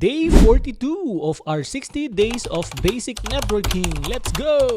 Day 42 of our 60 days of basic networking. Let's go!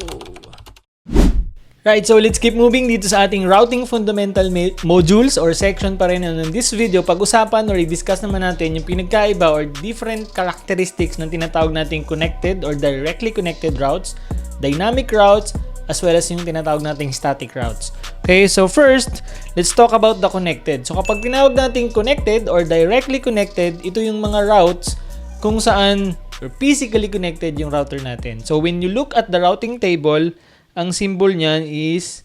Right, so let's keep moving dito sa ating routing fundamental modules or section pa rin. And in this video, pag-usapan or i-discuss naman natin yung pinagkaiba or different characteristics ng tinatawag nating connected or directly connected routes, dynamic routes, as well as yung tinatawag nating static routes. Okay, so first, let's talk about the connected. So kapag tinawag nating connected or directly connected, ito yung mga routes kung saan or physically connected yung router natin. So when you look at the routing table, ang symbol niyan is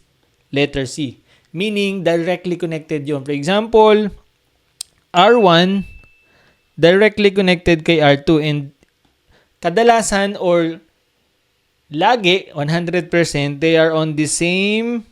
letter C. Meaning, directly connected yun. For example, R1 directly connected kay R2 and kadalasan or lagi, 100%, they are on the same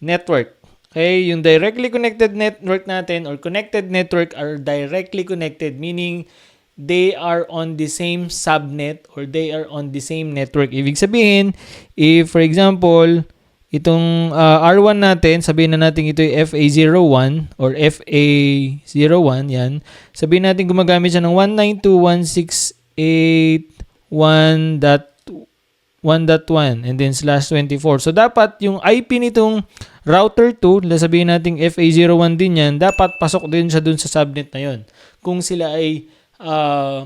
network. Okay, yung directly connected network natin or connected network are directly connected, meaning they are on the same subnet or they are on the same network. Ibig sabihin, if for example, itong R1 natin, sabihin na natin ito yung FA01 or FA01, yan. Sabihin natin gumagamit siya ng 192.168.1.1 and then /24. So, dapat yung IP nitong router 2, sabihin natin FA01 din yan, dapat pasok din siya dun sa subnet na yon. Kung sila ay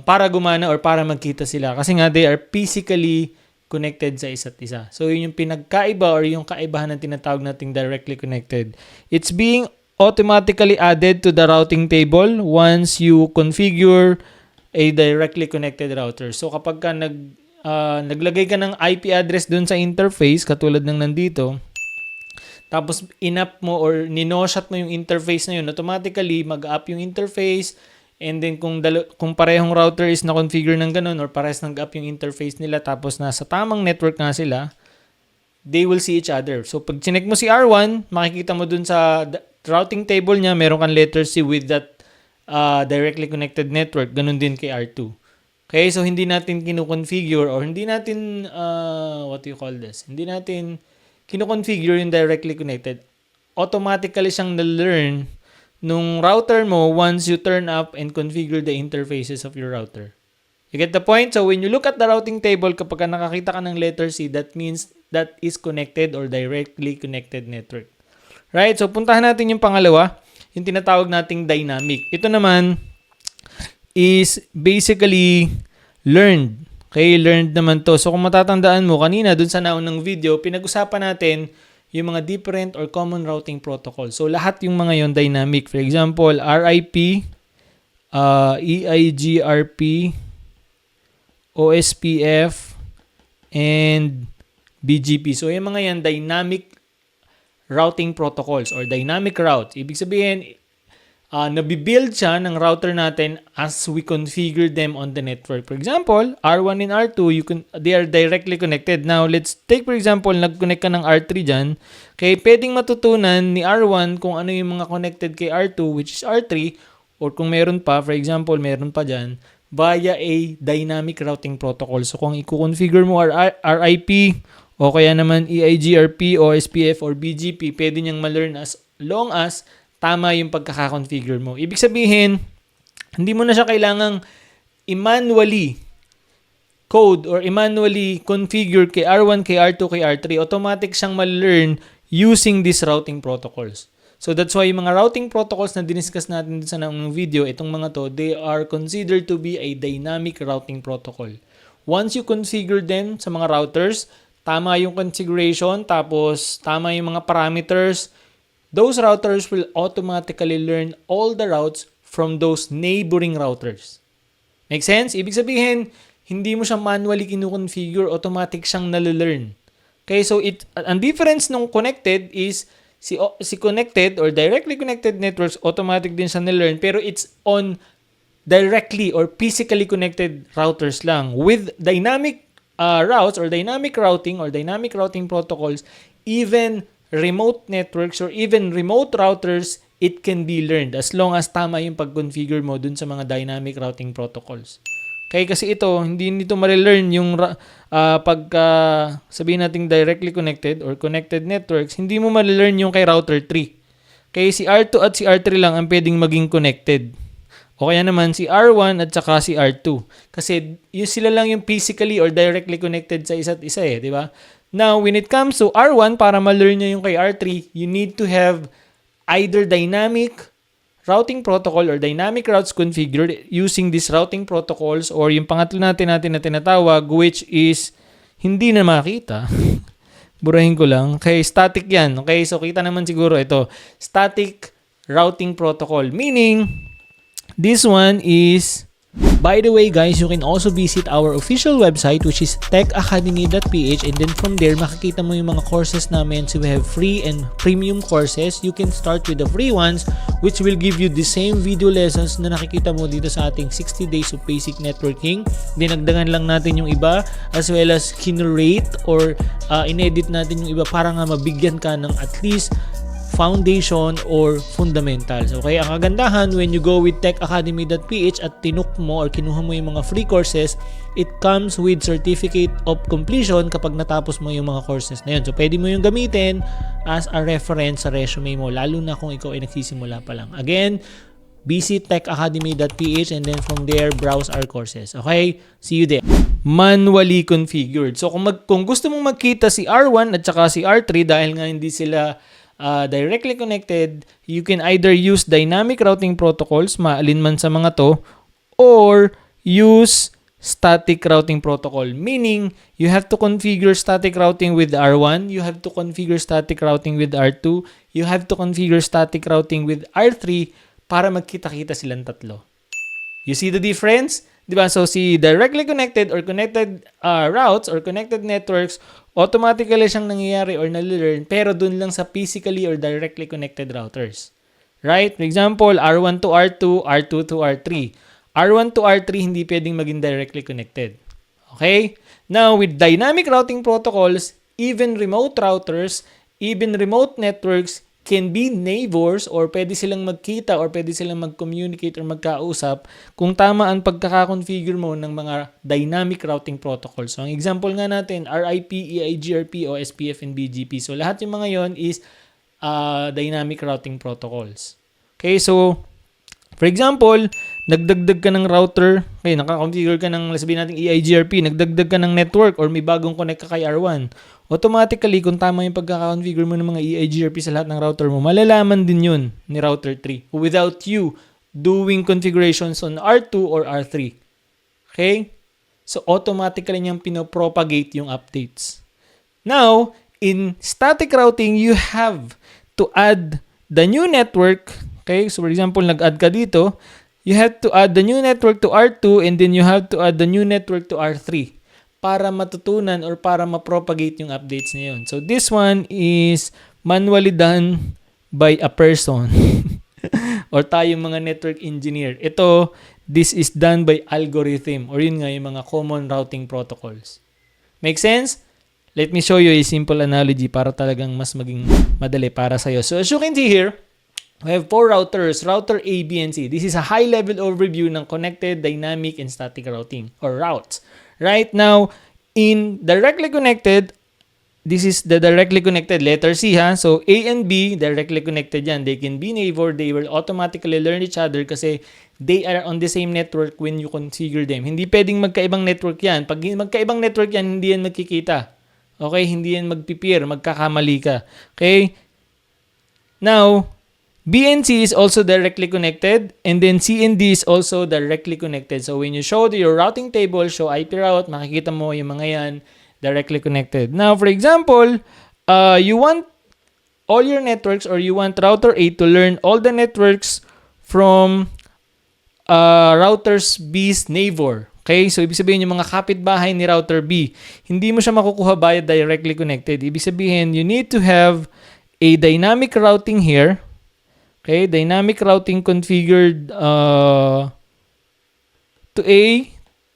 para gumana or para magkita sila. Kasi nga, they are physically connected sa isa't isa. So, yun yung pinagkaiba or yung kaibahan ng tinatawag nating directly connected. It's being automatically added to the routing table once you configure a directly connected router. So, kapag ka naglagay ka ng IP address dun sa interface, katulad ng nandito, tapos in-up mo or ninoshot mo yung interface na yun, automatically mag-up yung interface. And then kung parehong router is na-configure ng ganun or parehas nag-up yung interface nila tapos nasa tamang network nga sila, they will see each other. So pag chinek mo si R1, makikita mo dun sa routing table niya, meron kang letter C with that directly connected network. Ganun din kay R2. Okay, so hindi natin kino-configure or hindi natin, hindi natin kino-configure yung directly connected. Automatically siyang na-learn nung router mo once you turn up and configure the interfaces of your router. You get the point? So when you look at the routing table, kapag nakakita ka ng letter C, that means that is connected or directly connected network. Right? So puntahan natin yung pangalawa, yung tinatawag nating dynamic. Ito naman is basically learned. Okay, learned naman to. So kung matatandaan mo, kanina dun sa naunang video, pinag-usapan natin yung mga different or common routing protocol. So, lahat yung mga yon dynamic. For example, RIP, EIGRP, OSPF, and BGP. So, yung mga yan, dynamic routing protocols or dynamic routes. Ibig sabihin, nabibuild siya ng router natin as we configure them on the network. For example, R1 and R2, they are directly connected. Now, let's take for example, nag-connect ka ng R3 dyan. Okay, pwedeng matutunan ni R1 kung ano yung mga connected kay R2, which is R3, or kung meron pa, for example, meron pa dyan, via a dynamic routing protocol. So, kung i-configure mo RIP, o kaya naman EIGRP, OSPF, or BGP, pwede niyang ma-learn as long as tama yung pagkaka-configure mo. Ibig sabihin, hindi mo na siya kailangang manually code or manually configure kay R1, kay R2, kay R3. Automatic siyang ma-learn using these routing protocols. So that's why yung mga routing protocols na diniscuss natin sa naunang video, itong mga to, they are considered to be a dynamic routing protocol. Once you configure them sa mga routers, tama yung configuration, tapos tama yung mga parameters, those routers will automatically learn all the routes from those neighboring routers. Make sense? Ibig sabihin, hindi mo siya manually kinu-configure, automatic siyang nalelearn. Okay, so ang difference nung connected is si connected or directly connected networks, automatic din siya nalelearn, pero it's on directly or physically connected routers lang. With dynamic routes or dynamic routing protocols, even remote networks or even remote routers, it can be learned as long as tama yung pag-configure mo dun sa mga dynamic routing protocols. Okay, kasi ito, hindi nito ma-learn yung pagka sabihin nating directly connected or connected networks, hindi mo ma-learn yung kay router 3. Kaya si R2 at si R3 lang ang pwedeng maging connected. O kaya naman si R1 at saka si R2. Kasi yung sila lang yung physically or directly connected sa isa't isa eh, di ba? Now, when it comes to R1, para ma-learn nyo yung kay R3, you need to have either dynamic routing protocol or dynamic routes configured using these routing protocols, or yung pangatlo natin na tinatawag, which is hindi na makita. Burahin ko lang. Okay, static yan. Okay, so kita naman siguro ito. Static routing protocol. Meaning, this one is, by the way guys, you can also visit our official website which is techacademy.ph, and then from there makikita mo yung mga courses namin. So we have free and premium courses. You can start with the free ones which will give you the same video lessons na nakikita mo dito sa ating 60 days of basic networking. Dinagdagan lang natin yung iba, as well as kinurate or inedit natin yung iba para nga mabigyan ka ng at least foundation or fundamentals. Okay, ang kagandahan when you go with techacademy.ph at tinuk mo or kinuha mo yung mga free courses, it comes with certificate of completion kapag natapos mo yung mga courses na yun. So pwede mo yung gamitin as a reference sa resume mo, lalo na kung ikaw ay nagsisimula pa lang. Again, visit techacademy.ph and then from there browse our courses. Okay, see you there. Manually configured. So kung gusto mong magkita si R1 at saka si R3 dahil nga hindi sila directly connected, you can either use dynamic routing protocols, maalin man sa mga to, or use static routing protocol. Meaning, you have to configure static routing with R1, you have to configure static routing with R2, you have to configure static routing with R3 para magkita-kita silang tatlo. You see the difference? Diba? So, si directly connected or connected routes or connected networks, automatically siyang nangyayari or nalilearn, pero dun lang sa physically or directly connected routers. Right? For example, R1 to R2, R2 to R3. R1 to R3, hindi pwedeng maging directly connected. Okay? Now, with dynamic routing protocols, even remote routers, even remote networks, can be neighbors or pwede silang magkita or pwede silang mag-communicate or magkausap kung tama ang pagkaka-configure mo ng mga dynamic routing protocols. So, ang example nga natin, RIP, EIGRP, OSPF, and BGP. So, lahat yung mga yon is dynamic routing protocols. Okay, so, for example, nagdagdag ka ng router, okay, naka-configure ka ng, sabihin natin EIGRP, nagdagdag ka ng network or may bagong connect ka kay R1. Automatically, kung tama yung pagkaka-configure mo ng mga EIGRP sa lahat ng router mo, malalaman din yun ni router 3 without you doing configurations on R2 or R3. Okay? So, automatically niyang pinopropagate yung updates. Now, in static routing, you have to add the new network. Okay? So, for example, nag-add ka dito, you have to add the new network to R2 and then you have to add the new network to R3 para matutunan or para ma-propagate yung updates na yun. So, this one is manually done by a person or tayong mga network engineer. Ito, this is done by algorithm or yun nga yung mga common routing protocols. Make sense? Let me show you a simple analogy para talagang mas maging madali para sa'yo. So, as you can see here, we have 4 routers, router A, B, and C. This is a high-level overview ng connected, dynamic, and static routing or routes. Right now, in directly connected, this is the directly connected, letter C ha. So, A and B, directly connected yan. They can be neighbor, they will automatically learn each other kasi they are on the same network when you configure them. Hindi pwedeng magkaibang network yan. Pag magkaibang network yan, hindi yan magkikita. Okay? Hindi yan magpipir, magkakamali ka. Okay? Now, B and C is also directly connected, and then C and D is also directly connected. So when you show your routing table, show IP route, makikita mo yung mga yan directly connected. Now, for example, you want all your networks or you want router A to learn all the networks from routers B's neighbor. Okay? So, ibig sabihin yung mga kapitbahay ni router B, hindi mo siya makukuha via directly connected. Ibig sabihin, you need to have a dynamic routing here. Okay, dynamic routing configured to A,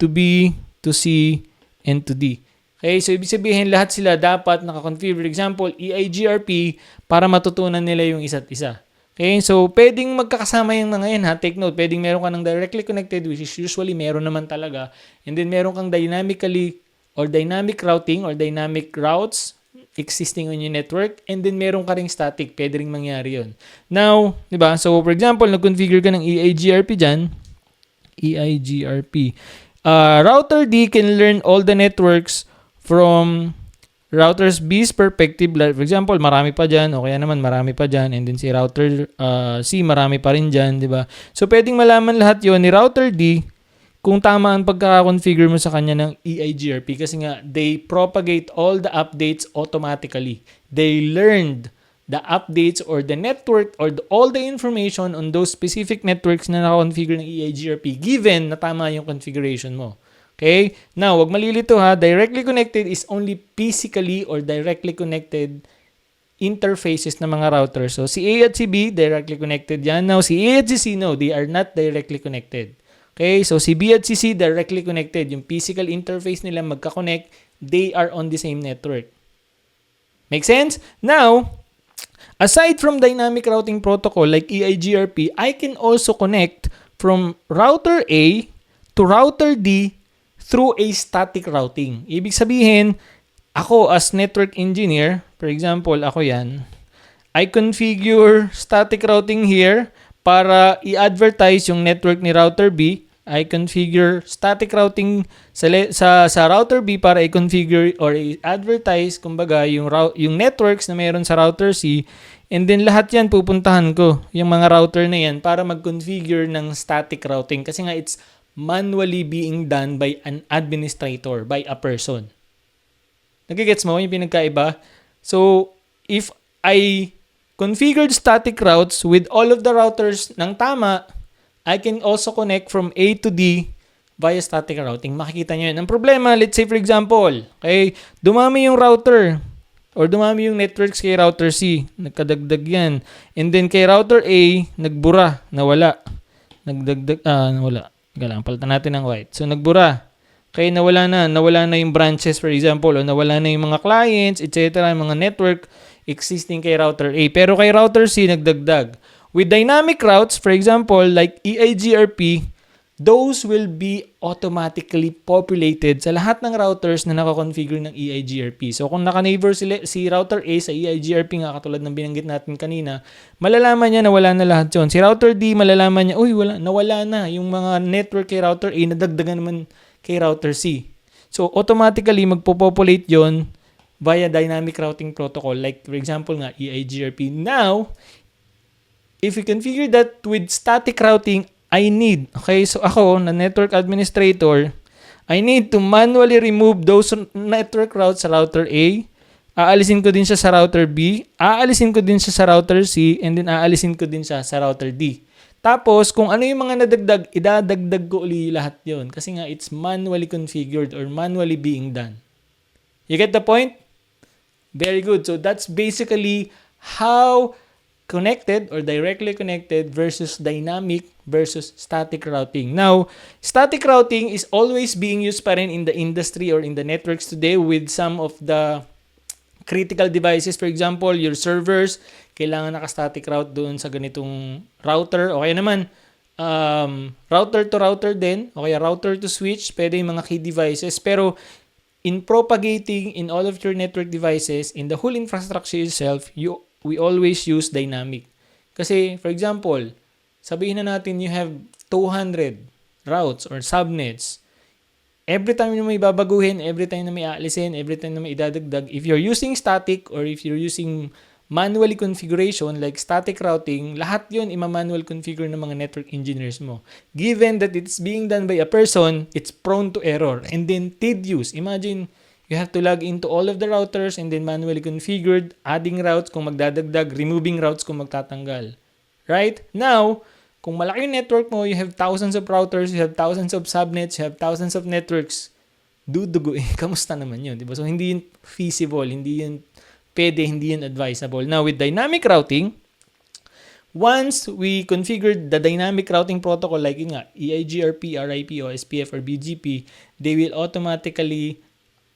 to B, to C, and to D. Okay, so ibig sabihin lahat sila dapat naka-configure. For example, EIGRP para matutunan nila yung isa't isa. Okay, so pwedeng magkakasama yung mga yan ha. Take note, pwedeng meron ka ng directly connected, which is usually meron naman talaga. And then meron kang dynamically or dynamic routing or dynamic routes existing on your network, and then meron ka ring static, pwede ring mangyari yun. Now, di ba? So, for example, nag-configure ka ng EIGRP dyan, EIGRP. Router D can learn all the networks from routers B's perspective. Like, for example, marami pa dyan, o kaya naman marami pa dyan, and then si router C, marami pa rin dyan, di ba? So, pwedeng malaman lahat yon ni router D kung tama ang pagkaka-configure mo sa kanya ng EIGRP kasi nga, they propagate all the updates automatically. They learned the updates or the network or all the information on those specific networks na naka-configure ng EIGRP given na tama yung configuration mo. Okay? Now, wag malilito ha. Directly connected is only physically or directly connected interfaces ng mga routers. So, si A at si B, directly connected yan. Now, si A at si C, no, they are not directly connected. Okay? So, si B at si C, directly connected. Yung physical interface nila magka-connect, they are on the same network. Make sense? Now, aside from dynamic routing protocol like EIGRP, I can also connect from router A to router D through a static routing. Ibig sabihin, ako as network engineer, for example, ako yan, I configure static routing here para i-advertise yung network ni router B. I configure static routing sa router B para i-configure or i-advertise kumbaga yung networks na mayroon sa router C, and then lahat yan pupuntahan ko yung mga router na yan para mag-configure ng static routing kasi nga it's manually being done by an administrator, by a person. Nagigets mo yung pinagkaiba? So, if I configured static routes with all of the routers ng tama, I can also connect from A to D via static routing. Makikita nyo yun. Ang problema, let's say for example, okay, dumami yung router or dumami yung networks kay router C. Nagkadagdag yan. And then kay router A, nagbura, nawala. Nawala. Galang, palitan natin ng white. So, nagbura. Okay, nawala na yung branches for example, o nawala na yung mga clients, etc., yung mga network existing kay router A. Pero kay router C, nagdagdag. With dynamic routes, for example, like EIGRP, those will be automatically populated sa lahat ng routers na nakakonfigure ng EIGRP. So, kung naka-neighbor si router A sa EIGRP nga, katulad ng binanggit natin kanina, malalaman niya na wala na lahat yun. Si router D, malalaman niya, nawala na. Yung mga network kay router A, nadagdagan naman kay router C. So, automatically, magpo-populate yon via dynamic routing protocol. Like, for example nga, EIGRP. Now, if we configure that with static routing, okay, so ako, na network administrator, I need to manually remove those network routes sa router A, aalisin ko din siya sa router B, aalisin ko din siya sa router C, and then aalisin ko din siya sa router D. Tapos, kung ano yung mga nadagdag, idadagdag ko uli lahat yon kasi nga it's manually configured or manually being done. You get the point? Very good. So, that's basically how connected or directly connected versus dynamic versus static routing. Now, static routing is always being used pa rin in the industry or in the networks today with some of the critical devices. For example, your servers, kailangan naka-static route doon sa ganitong router. O kaya naman, router to router din. O kaya router to switch. Pwede yung mga key devices. Pero, in propagating in all of your network devices, in the whole infrastructure itself, we always use dynamic. Kasi, for example, sabihin na natin you have 200 routes or subnets. Every time na may babaguhin, every time na may aalisin, every time na may idadagdag, if you're using static or if you're using manually configuration like static routing, lahat yun ima-manual configure ng mga network engineers mo. Given that it's being done by a person, it's prone to error and then tedious. Imagine, you have to log into all of the routers and then manually configured, adding routes kung magdadagdag, removing routes kung magtatanggal. Right? Now, kung malaki yung network mo, you have thousands of routers, you have thousands of subnets, you have thousands of networks. Dudugo kamusta naman yun? Diba? So, hindi yun feasible, hindi yun pwede, hindi yun advisable. Now, with dynamic routing, once we configured the dynamic routing protocol like yun nga, EIGRP, RIP, o SPF, or BGP, they will automatically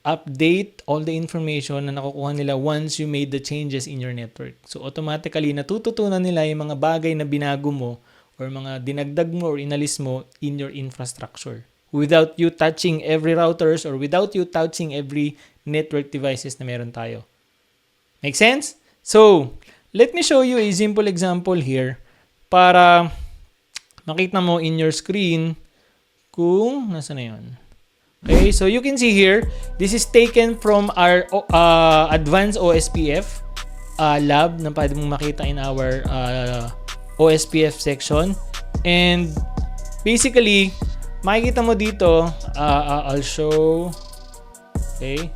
update all the information na nakukuha nila once you made the changes in your network. So, automatically, natututunan nila yung mga bagay na binago mo or mga dinagdag mo or inalis mo in your infrastructure without you touching every routers or without you touching every network devices na meron tayo. Make sense? So, let me show you a simple example here para makita mo in your screen kung nasa na yun. Okay, so you can see here, this is taken from our advanced OSPF lab na pwede mong makita in our OSPF section. And basically, makikita mo dito, I'll show. Okay,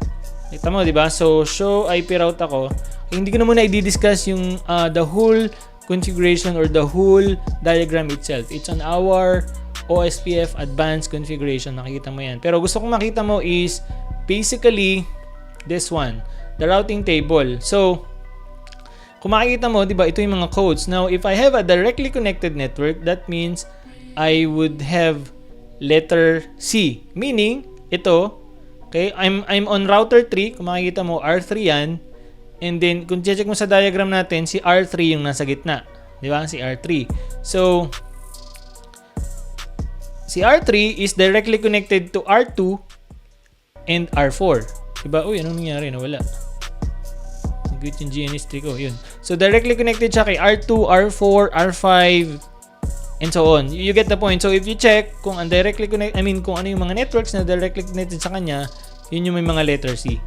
kita mo, di ba? So, show IP route ako. Hindi ko na muna i-discuss yung the whole configuration or the whole diagram itself. It's on our OSPF advanced configuration. Nakikita mo yan. Pero gusto kong makita mo is basically this one, the routing table. So, kung makikita mo, di ba, ito yung mga codes. Now, if I have a directly connected network, that means I would have letter C. Meaning, ito, okay, I'm on router 3. Kung makikita mo, R3 yan. And then, kung check mo sa diagram natin, si R3 yung nasa gitna. Di ba? Si R3. So, si R3 is directly connected to R2 and R4. Diba? Uy, anong nangyari? Nawala. Nag-quit yung GNS3 ko. Yun. So, directly connected siya kay R2, R4, R5, and so on. You get the point. So, if you check kung ang directly connected, kung ano yung mga networks na directly connected sa kanya, yun yung may mga letter C.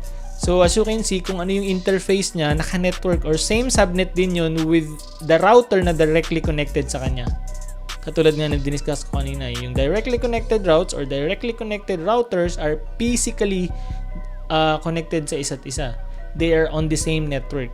So, as you can see, kung ano yung interface niya, naka-network or same subnet din yun with the router na directly connected sa kanya. Katulad nga na diniscuss ko kanina, yung directly connected routes or directly connected routers are physically connected sa isa't isa. They are on the same network.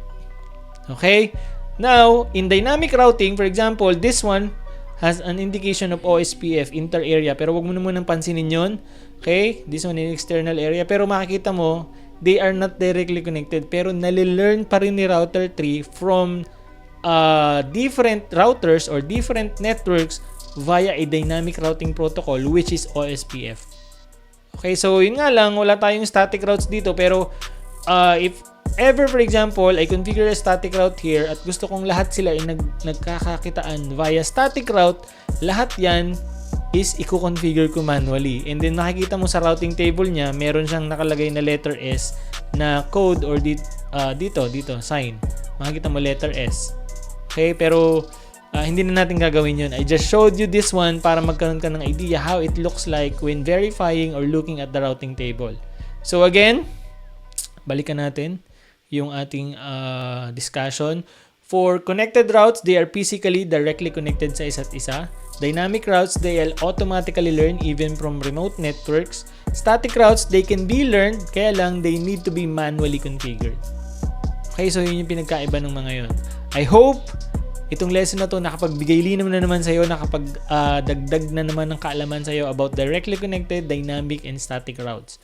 Okay? Now, in dynamic routing, for example, this one has an indication of OSPF, inter-area. Pero wag mo na munang pansinin yun. Okay? This one is external area. Pero makikita mo, they are not directly connected. Pero nalilearn pa rin ni router 3 from different routers or different networks via a dynamic routing protocol, which is OSPF. Okay, so yun nga lang, wala tayong static routes dito. Pero if ever, for example, I configure a static route here at gusto kong lahat sila ay nagkakakitaan via static route, lahat yan is i-configure ko manually. And then makikita mo sa routing table niya, meron siyang nakalagay na letter S na code or dito, sign. Makikita mo letter S. Okay, pero hindi na natin gagawin yun. I just showed you this one para magkaroon ka ng idea how it looks like when verifying or looking at the routing table. So again, balikan natin yung ating discussion. For connected routes, they are physically directly connected sa isa't isa. Dynamic routes, they'll automatically learn even from remote networks. Static routes, they can be learned, kaya lang they need to be manually configured. Okay, so yun yung pinagkaiba ng mga yun. I hope itong lesson na to nakapagbigay linaw na naman sa'yo, nakapagdagdag na naman ng kaalaman sa'yo about directly connected, dynamic, and static routes.